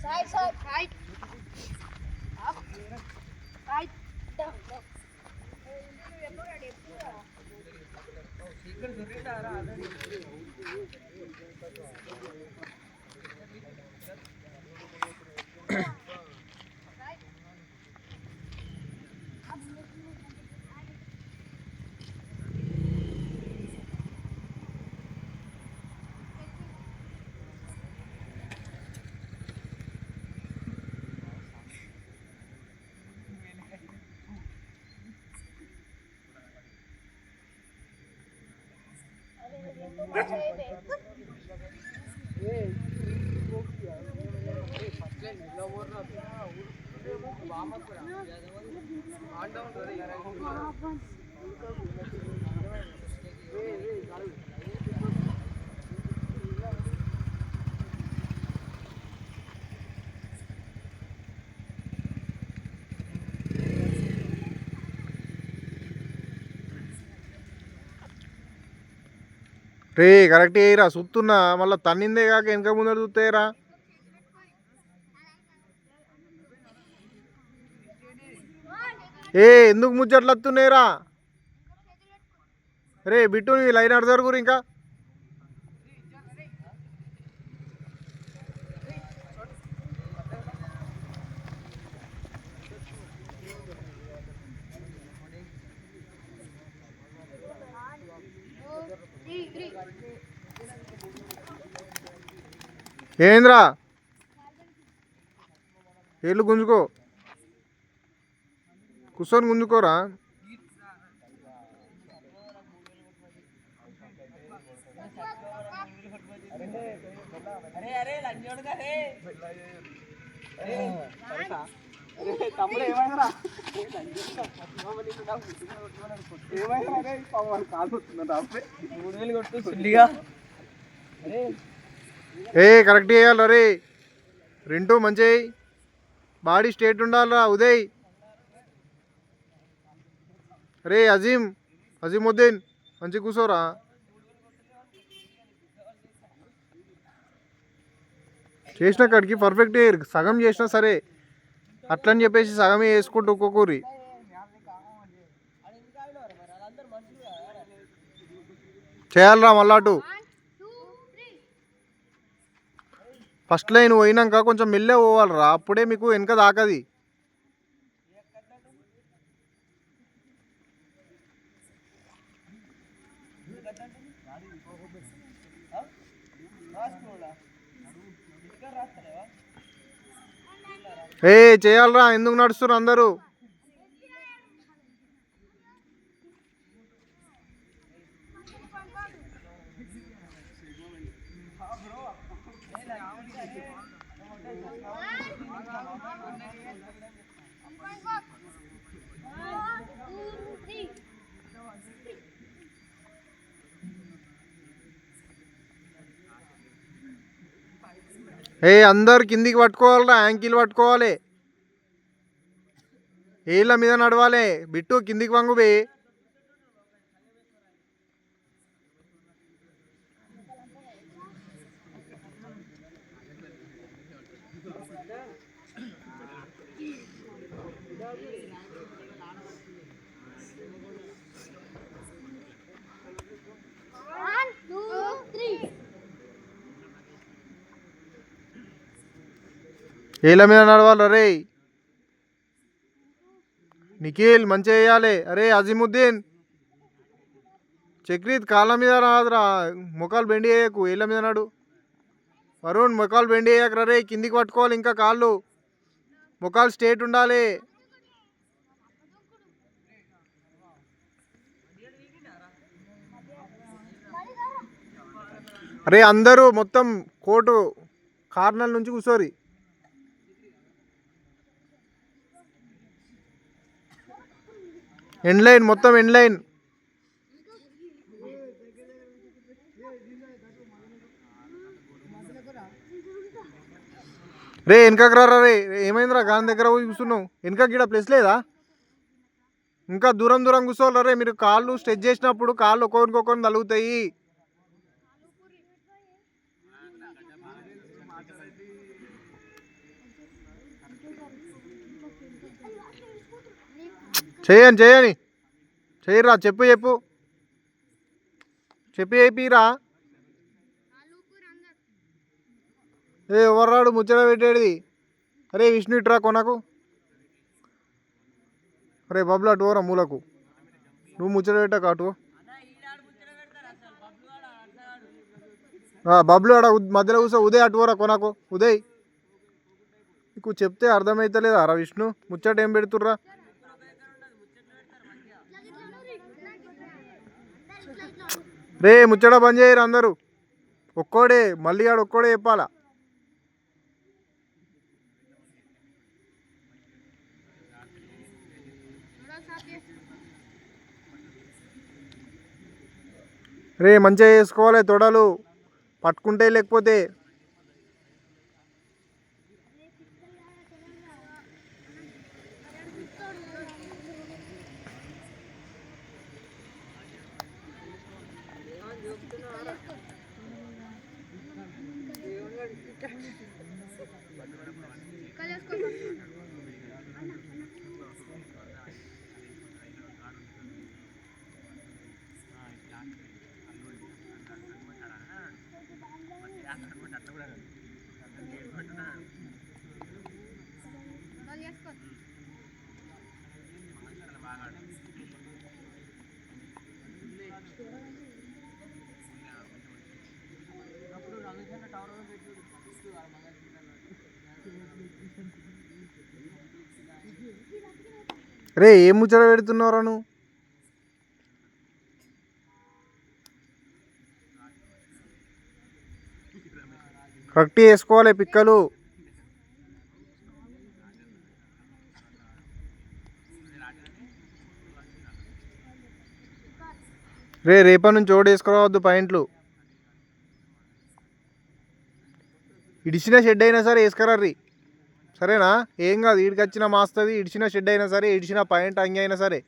Side, side, right, up, right, down, down. రే correct అయ్యిరా చూస్తున్నా మళ్ళీ తన్నిందే కాక వెనక ముందర చూస్తాయిరా. ఎందుకు ముచ్చట్లు వస్తున్నాయిరా రే బిట్టు నీ లైన్ అడదరుగురు ఇంకా. ఏంద్రా ఏళ్ళు గుంజుకో కూర్చొని గుంజుకోరా. కరెక్ట్ చేయాలి రే రెంటూ మంచి బాడీ స్ట్రేట్ ఉండాలిరా. ఉదయ్ రే అజీముద్దీన్ మంచి కూర్చోరా. చేసిన కాడికి పర్ఫెక్ట్ సగం చేసినా సరే అట్లని చెప్పేసి సగమే వేసుకుంటూ ఒక్కొక్కరి. చేయాలరా మళ్ళా అటు ఫస్ట్ లైన్ పోయినాక కొంచెం మెల్లే పోవాలరా, అప్పుడే మీకు వెనక దాకది. చేయాలరా, ఎందుకు నడుస్తున్నారు అందరూ. అందరు కిందికి పట్టుకోవాలరా, యాంకిల్ పట్టుకోవాలి, ఏళ్ళ మీద నడవాలి. బిట్టు కిందికి వంగుబే. ఏళ్ళ మీద నడవాలి. అరే నిఖిల్ మంచిగా వేయాలి. అరే అజీముద్దీన్ చక్రీత్ కాళ్ళ మీద రాదురా, ముఖాలు బెండి వేయకు, ఏళ్ళ మీద నడు. వరుణ్ ముఖాలు బెండి వేయకరా రే, కిందికి పట్టుకోవాలి ఇంకా కాళ్ళు, ముఖాలు స్ట్రేట్ ఉండాలి. అరే అందరూ మొత్తం కోర్టు కార్నర్ నుంచి కూర్చోరి. ఎండ్ లైన్ మొత్తం ఎండ్ లైన్. రే వెనకకి రా రే, ఏమైందిరా గాని దగ్గర పోయి కూర్చున్నావు, వెనక గిడ ప్లేస్ లేదా, ఇంకా దూరం దూరం కూర్చోవాలి రే. మీరు కాళ్ళు స్ట్రెచ్ చేసినప్పుడు కాళ్ళు ఒక్కొక్కరికొకరిని తలుగుతాయి. చేయని చేయని చెయ్యరా చెప్పు చెప్పు చెప్పిరా. ఏ ఎవర్రాడు ముచ్చట పెట్టేది? అరే విష్ణు ఇట్రా కొనకు. అరే బబ్లు అటు ఓరా మూలకు. నువ్వు ముచ్చట పెట్టక అటు. బబ్లు ఆడ మధ్యలో కూర్చో. ఉదయ్ అటు ఓరా కొనకు. ఉదయ్ నీకు చెప్తే అర్థమవుతలేదా రా విష్ణు? ముచ్చట ఏం పెడుతుర్రా? రే ముచ్చట బంద్ చేయరు అందరూ. ఒక్కోడే మళ్ళీ ఆడు ఒక్కోడే చెప్పాలా. రే మంచిగా చేసుకోవాలి తొడలు పట్టుకుంటే లేకపోతే. రే ఏం ముచ్చట పెడుతున్నావురా నువ్వు? కరెక్ట్ వేసుకోవాలి పిక్కలు. రేపటి నుంచి ఓడి వేసుకోవద్దు పాయింట్లు. ఇడిచిన షెడ్ అయినా సరే వేసుకుర్రీ సరేనా? ఏం కాదు, ఈడికి వచ్చిన మాస్తుంది. ఇడిచిన షెడ్ అయినా సరే, ఇడిచిన పాయింట్ అంగి అయినా సరే,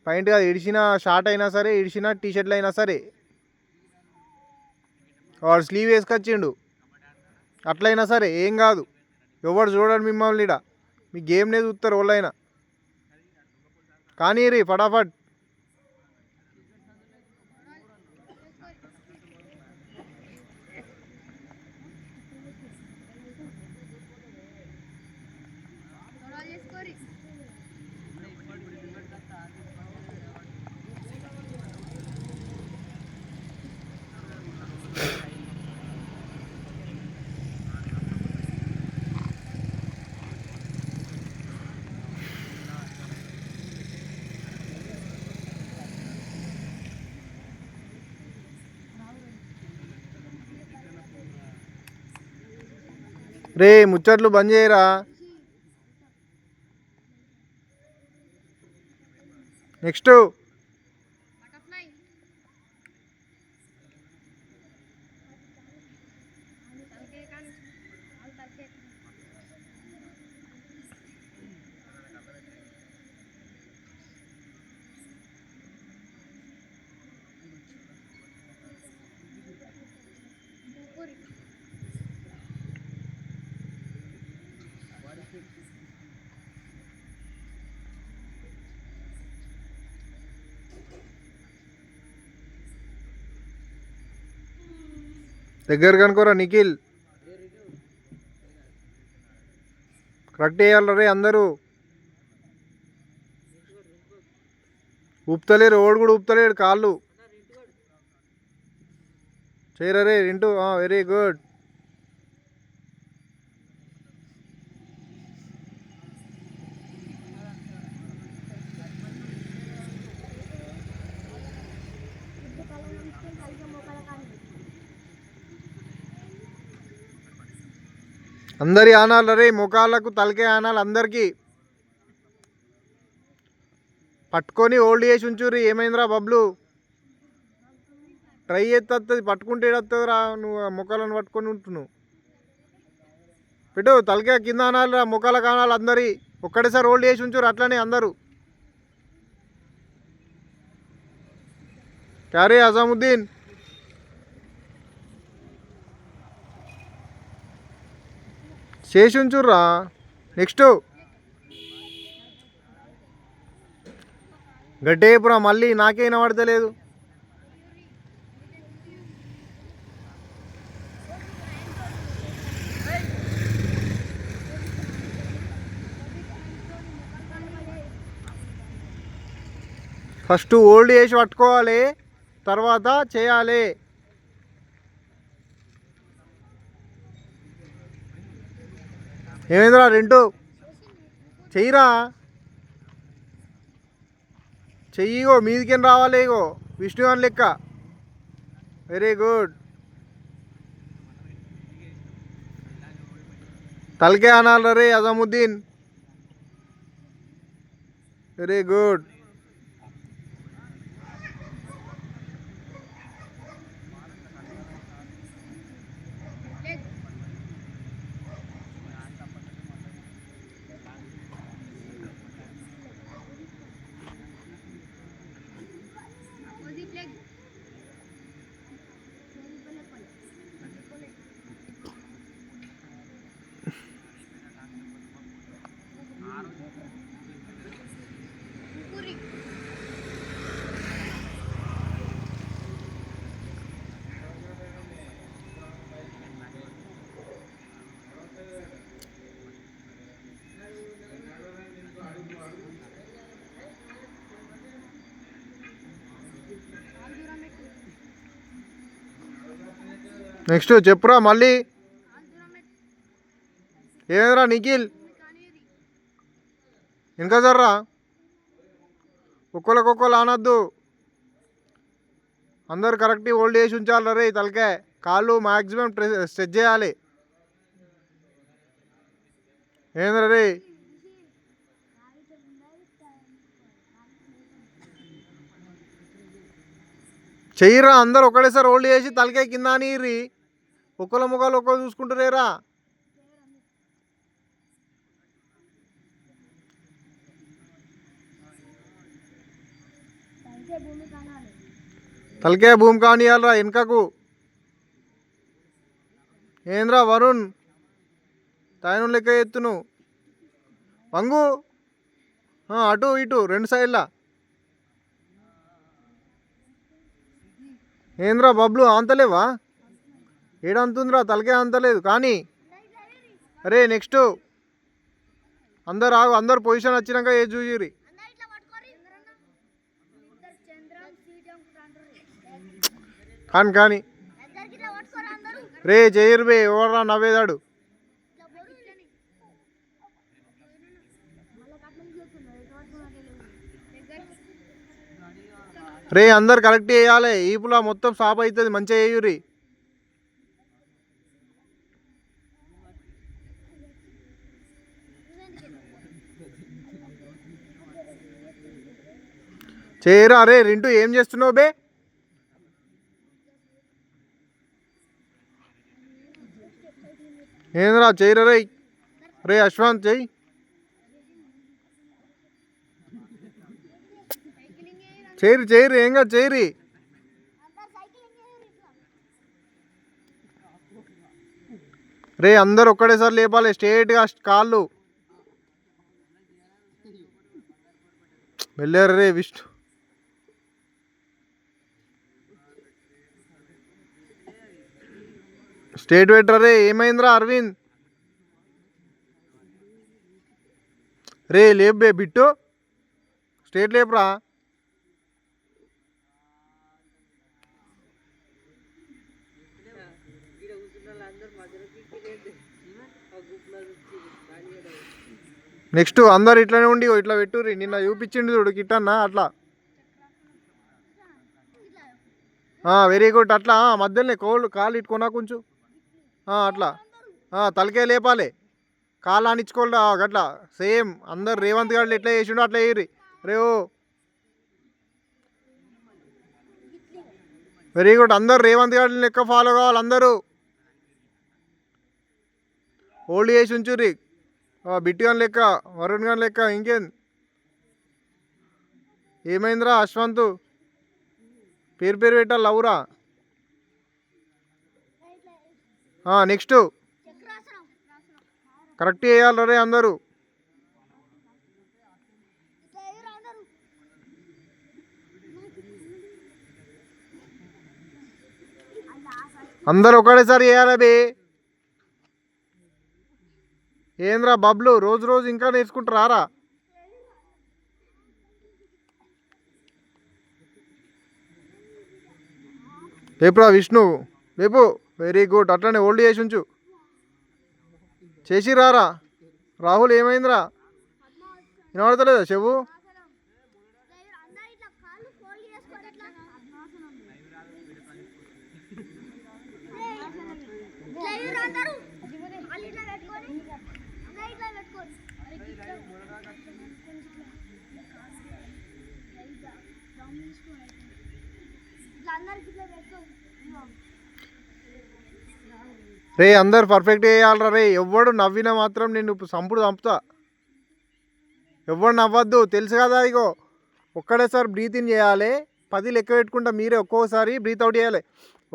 పాయింట్ కాదు ఇడిచిన షార్ట్ అయినా సరే, ఇడిచిన టీషర్ట్లు అయినా సరే. వాడు స్లీవ్ వేసుకొచ్చిండు అట్లయినా సరే ఏం కాదు. ఎవరు చూడండి మిమ్మల్ని. ఇడ మీ గేమ్నే చూస్తారు వాళ్ళైనా. కానీ రీ ఫటాఫట్. రే ముచ్చట్లు బంద్ చేయరా. నెక్స్ట్ దగ్గర కనుకోరా నిఖిల్. కరెక్ట్ వేయాలి రే అందరూ. ఊపుతలేరు, ఓడు కూడా ఊపుతలేడు కాళ్ళు. చేయరా రే రింటూ. Very good. అందరి ఆనాలు రే, ముఖాలకు తలకే ఆనాలు అందరికీ. పట్టుకొని ఓల్డ్ చేసి ఉంచుర్రి. ఏమైందిరా బబ్లు? ట్రై చేస్తుంది పట్టుకుంటే ఏడొస్తుందిరా. నువ్వు ముఖాలను పట్టుకొని ఉంటున్నావు. పెట్టు తలకే కింద ఆనాలి రా, ముఖాలకు ఆనాలి అందరి. ఒక్కడేసారి ఓల్డ్ చేసి ఉంచురు అట్లనే అందరూ. క్యారీ అజాముద్దీన్. చేసి ఉంచుర్రా. నెక్స్ట్ గట్టేపురా మళ్ళీ నాకే వినబడతలేదు. ఫస్ట్ ఓల్డ్ చేసి పట్టుకోవాలి, తర్వాత చేయాలి. ఏమైందిరా రెంటు? చెయ్యిరా, చెయ్యిగో మీదికేం రావాలి. ఇగో విష్ణుగాని లెక్క. Very good. తలకే అనాలి రే అజముద్దీన్. Very good. నెక్స్ట్ చెప్పురా మళ్ళీ. ఏమైందిరా నిఖిల్? ఇంకా జర్రా, ఒక్కొక్కరు అనొద్దు. అందరు కరెక్ట్ హోల్డ్ చేసి ఉంచాలి రే. తలకాయ కాళ్ళు మ్యాక్సిమం స్ట్రెచ్ చేయాలి. ఏంద్రా రే? చెయ్యిరా, అందరు ఒకటేసారి హోల్డ్ చేసి తలకాయ కింద నీర్రి. ఒక్కళ్ళ ముఖాలు ఒక్కరు చూసుకుంటారేరా. తలకాయ భూమి కానియాలరా వెనకకు. ఏంద్రా వరుణ్, తాయను లెక్క ఎత్తును వంగు. అటు ఇటు రెండు సైడ్లా. ఏంద్రా బబ్లు అంతలేవా? ఏడంతుందిరా, తలకే అంతలేదు కానీ. అరే నెక్స్ట్ అందరు ఆగు, అందరు పొజిషన్ వచ్చినాక ఏ చూసిరి. కానీ రే చేయరు బే, ఎవరా నవ్వేదాడు. రే అందరు కరెక్ట్ చేయాలి. ఈపులా మొత్తం సాప్ అవుతుంది, మంచిగా చేయురి. చేయరా రే రింటూ, ఏం చేస్తున్నావు బే? ఏంద్రా చేయరా రే. రే అశ్వంత్ చెయ్యి. చేయరు ఏంగా చేయరి. రే అందరు ఒక్కడేసారి లేపాలి స్ట్రేట్గా కాళ్ళు. వెళ్ళారు రే విష్ణు. స్టేట్ పెట్టరా రే. ఏమైందిరా అరవింద్? రే లేపు బే బిట్టు, స్టేట్ లేపురా. నెక్స్ట్ అందరు ఇట్లనే ఉండి ఇట్లా పెట్టుర్రి. నిన్న చూపించిండు చూడు కిట్టన్నా, అట్లా. Very good. అట్లా మధ్యలోనే కాళ్ళు ఇట్టుకున్నా కొంచెం అట్లా. తలకే లేపాలి, కాళ్ళు ఆనిచ్చుకోవాలి అట్లా. సేమ్ అందరు రేవంత్ గారు ఎట్లా చేసిండో అట్లా వేయరి. రేవో వెరీ గుడ్. అందరు రేవంత్ గారిని లెక్క ఫాలో కావాలి. అందరూ హోల్డ్ చేసి ఉంచుర్రి. బిట్టి గాని లెక్క, వరుణ్ గాని లెక్క. ఇంకేం ఏమైందిరా అశ్వంత్? పేరు పెట్టాలి లవ్రా. నెక్స్ట్ కరెక్ట్ చేయాలి రే అందరూ. అందరు ఒకటేసారి చేయాలి బే. ఏంద్రా బబ్లు, రోజు రోజు ఇంకా నేర్చుకుంటారా? రేపురా విష్ణు, రేపు. వెరీ గుడ్, అట్లనే ఓల్డ్ చేసి ఉంచు. చేసి రారా. రాహుల్ ఏమైందిరా, వినబడతలేదా చెవు? రే అందరు పర్ఫెక్ట్ చేయాలరా రే. ఎవ్వడు నవ్వినా మాత్రం నేను సంపుడు చంపుతా. ఎవ్వడు నవ్వద్దు, తెలుసు కదా. ఇగో ఒక్కడేసారి బ్రీత్ ఇన్ చేయాలి, 10 లెక్క పెట్టుకుంటా. మీరే ఒక్కోసారి బ్రీత్ అవుట్ చేయాలి.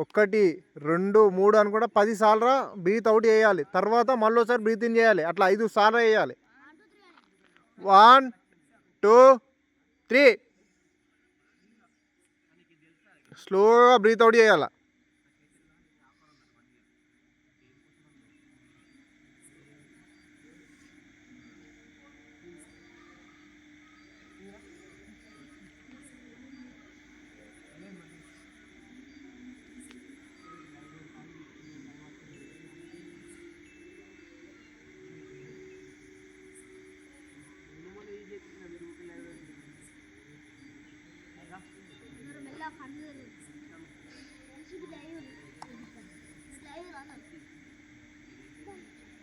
1 2 3 అనుకుంటా 10 సార్లు బ్రీత్ అవుట్ చేయాలి. తర్వాత మళ్ళీ ఒకసారి బ్రీత్ ఇన్ చేయాలి. అట్లా 5 సార్లు చేయాలి. 1 2 3 స్లోగా బ్రీత్ అవుట్ చేయాలి.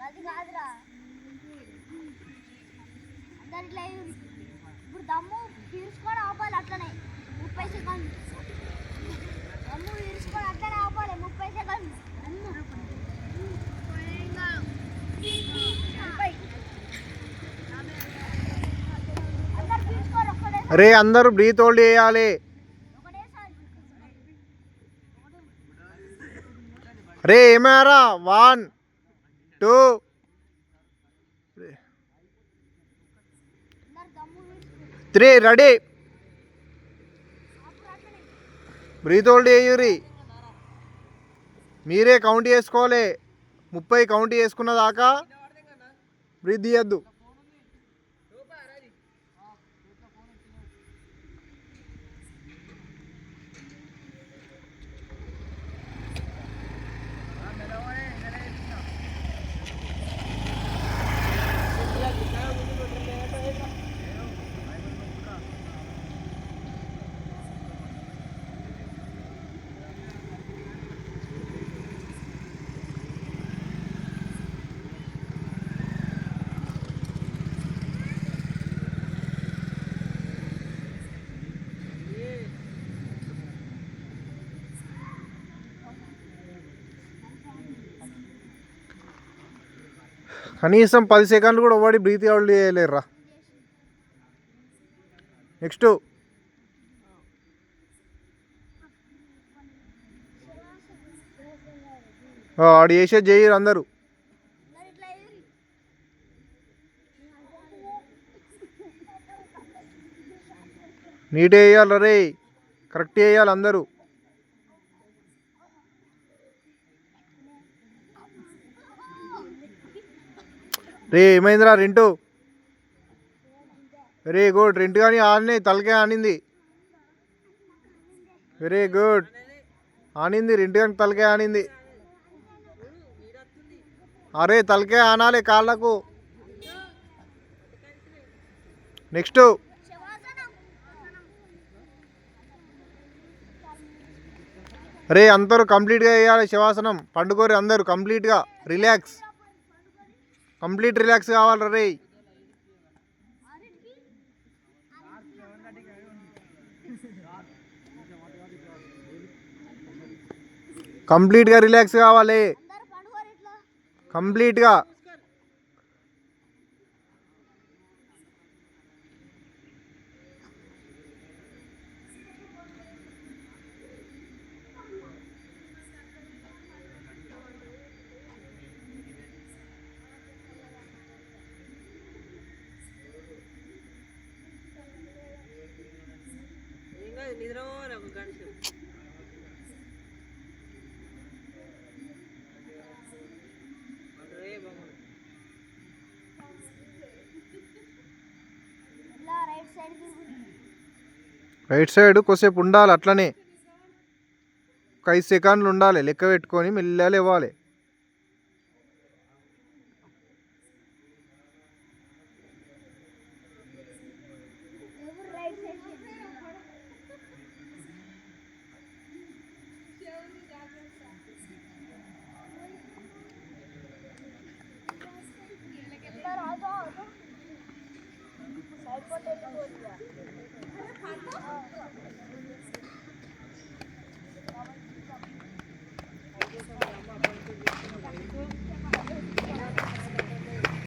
అది కాదురా, అందరు ఇట్లా ఇప్పుడు దమ్ము పీల్చుకొని ఆపాలి. అట్లనే 30 సెకండ్లు దమ్ము పీల్చుకొని అట్లనే ఆపాలి. 30 సెకండ్లు. అందరు పీల్చుకోరు ఒక్కడే. రే అందరూ బ్రీత్ హోల్డ్ చేయాలి. రే ఏమారా. 1 2 3 రెడీ. బ్రీత్ హోల్డ్ చేయురి. మీరే కౌంట్ చేసుకోవాలి. 30 కౌంట్ చేసుకున్న దాకా బ్రీత్ తీయద్దు. కనీసం 10 సెకండ్లు కూడా ఓడి బ్రీత్ అవుట్ చేయలేరురా. నెక్స్ట్ ఆడు చేసేది చేయరు అందరూ. నీట్గా వేయాలి రే, కరెక్ట్ వేయాలి అందరూ. రే ఏమైందిరా రింటూ? Very good. రింటు కానీ ఆనే తలకే ఆనింది. Very good, ఆనింది. రింటు కానీ తలకే ఆనింది. అరే తలకే ఆనాలి కాళ్ళకు. నెక్స్ట్ రే అందరూ కంప్లీట్గా వేయాలి శవాసనం. పండుకోరి అందరూ కంప్లీట్గా. రిలాక్స్, కంప్లీట్ రిలాక్స్ కావాలి రే. కంప్లీట్గా రిలాక్స్ కావాలి, కంప్లీట్గా. సైడ్ తిరుగు. రైట్ సైడ్ కొద్దిసేపు ఉండాలి అట్లనే, ఒక 5 సెకండ్లు ఉండాలి, లెక్క పెట్టుకొని మెల్లగా ఇవ్వాలి. ఎవరు రైట్ సైడ్ సైడ్